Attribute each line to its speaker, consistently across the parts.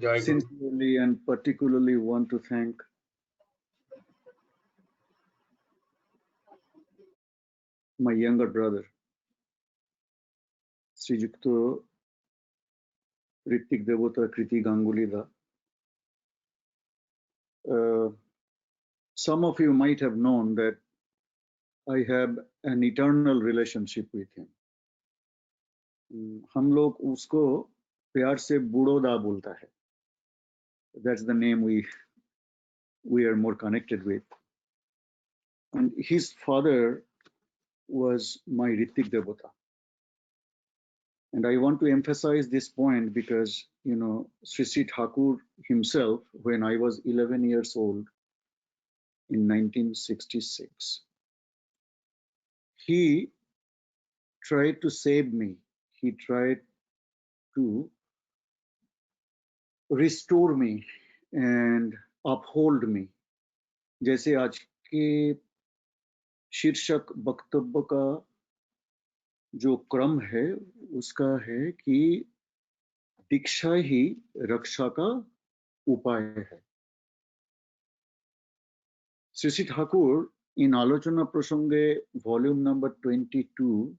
Speaker 1: sincerely and particularly want to thank my younger brother, Srijukto Ritik Devota Kriti Ganguly. Some of you might have known that I have an eternal relationship with him. हम लोग उसको प्यार से बूढ़ोदा बोलता है. That's the name we are more connected with. And his father was my Ritik Devota. And I want to emphasize this point because, you know, Sri Sri Thakur himself, when I was 11 years old in 1966, he tried to save me. He tried to restore me and uphold me. जैसे आज के शीर्षक वक्तव्य का जो क्रम है उसका है कि दीक्षा ही रक्षा का उपाय है. Sri Sri Thakur in Alochana Prasange volume number 22,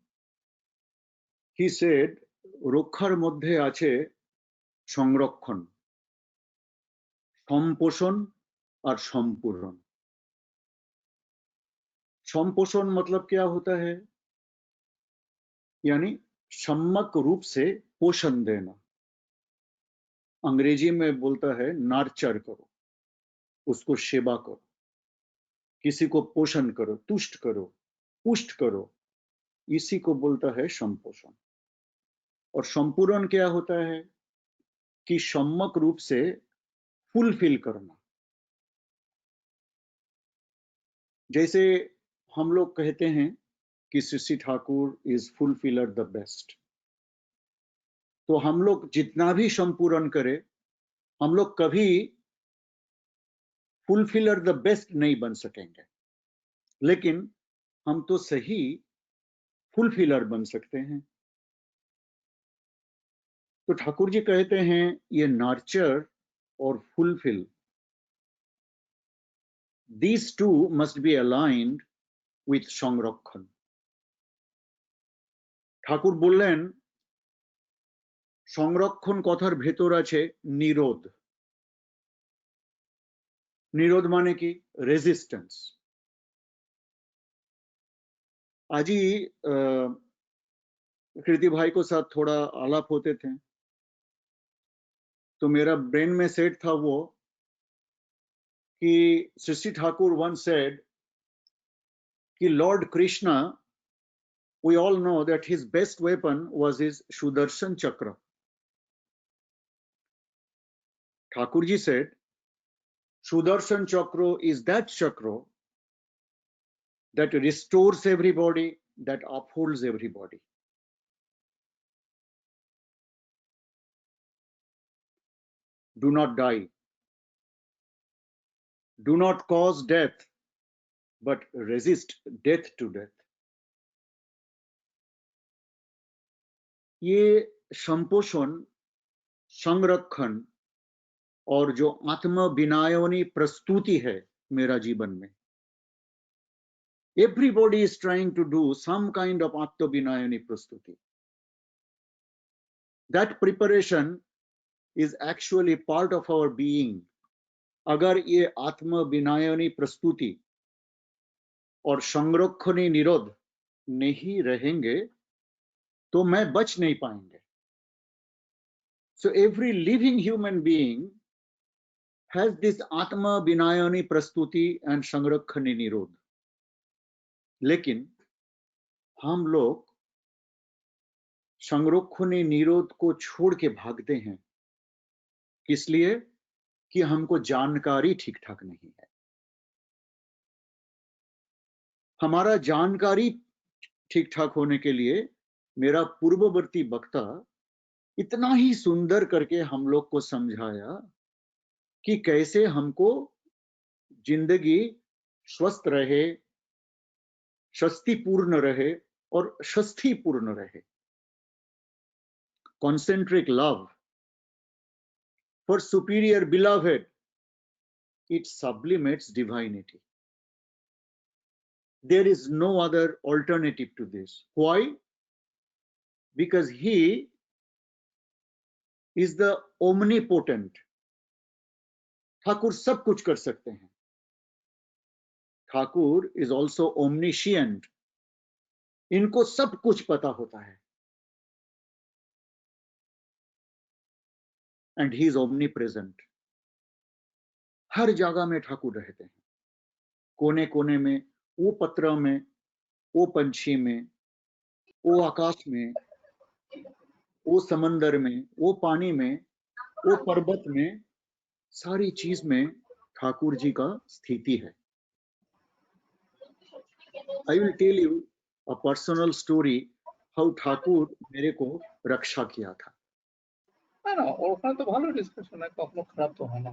Speaker 1: he said, রক্ষার মধ্যে আছে সংরক্ষণ, সম্পোষণ और সম্पूर्ण. संपोषण मतलब क्या होता है? यानी सम्यक रूप से पोषण देना. अंग्रेजी में बोलता है नर्चर करो, उसको सेवा करो, किसी को पोषण करो, तुष्ट करो, पुष्ट करो, इसी को बोलता है संपोषण. और संपूर्ण क्या होता है? कि सम्यक रूप से फुलफिल करना. जैसे हम लोग कहते हैं कि Shri Shri Thakur is fulfiller the best. तो हम लोग जितना भी संपूर्ण करें, हम लोग कभी फुलफिलर द बेस्ट नहीं बन सकेंगे, लेकिन हम तो सही फुलफिलर बन सकते हैं. तो ठाकुर जी कहते हैं ये नर्चर और fulfil, these two must be aligned with সংরক্ষণ. ঠাকুর বললেন সংরক্ষণ কথার ভেতর আছে নিরোধ. निरोध माने की रेजिस्टेंस. आज ही कृति भाई को साथ थोड़ा आलाप होते थे तो मेरा ब्रेन में सेट था वो कि श्री श्री ठाकुर once said कि Lord Krishna, we all know that his best weapon was his Sudarshan Chakra. Thakur ji said, Sudarshan Chakra is that chakra that restores everybody, that upholds everybody. Do not die. Do not cause death, but resist death to death. ये संपोषण, संरक्षण और जो आत्म विनायनी प्रस्तुति है मेरा जीवन में, everybody is trying to do some kind of atma vinayani prastuti. That preparation is actually part of our being. अगर ये आत्म विनायनी प्रस्तुति और संरक्षणी निरोध नहीं रहेंगे तो मैं बच नहीं पाएंगे. So every living human being has this atma vinayani prastuti and संरक्षणी निरोध. लेकिन हम लोग संरक्षणी निरोध को छोड़ के भागते हैं. किस लिए? कि हमको जानकारी ठीक ठाक नहीं है. हमारा जानकारी ठीक ठाक होने के लिए मेरा पूर्ववर्ती वक्ता इतना ही सुंदर करके हम लोग को समझाया कि कैसे हमको जिंदगी स्वस्थ रहे, शक्तिपूर्ण रहे और षष्ठीपूर्ण रहे. Concentric love for superior beloved, it sublimates divinity. There is no other alternative to this. Why? Because he is the omnipotent. Thakur सब कुछ कर सकते हैं. Thakur is also omniscient. इनको सब कुछ पता होता है. And he is omnipresent. हर जगह में ठाकुर रहते हैं. कोने कोने में, वो पत्र में, वो पंछी में, वो आकाश में, वो समंदर में, वो पानी में, वो पर्वत में, सारी चीज में ठाकुर जी का स्थिति है. I will tell you a personal story how Thakur मेरे को रक्षा किया था.
Speaker 2: না ওখানে তো ভালো ডিসকাশন হয়, কখনো খারাপ তো হয় না.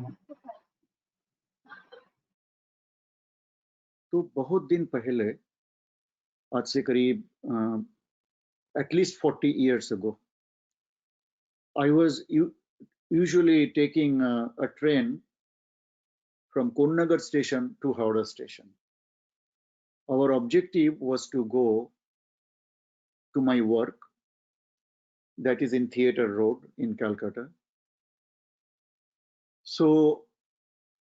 Speaker 1: तो बहुत दिन पहले, आज से करीब at least 40 years ago, I was usually taking a train from Konnagar station to Howrah station. Our objective was to go to my work, that is in Theatre Road in Calcutta. So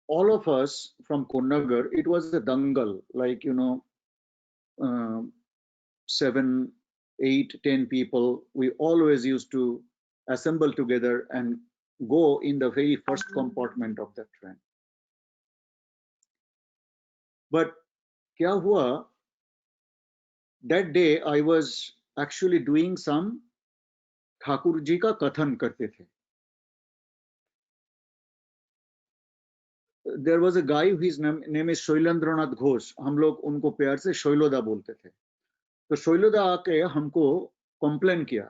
Speaker 1: all of us from Konnagar, it was a dangal, like, 7, 8, 10 people. We always used to assemble together and go in the very first compartment of the train. But kya hua, that day I was actually doing some Thakur ji का कथन करते थे. There was a guy whose name is Shailendranath Ghosh. हम लोग उनको प्यार से शैलोदा बोलते थे. तो शैलोदा आके हमको कंप्लेन किया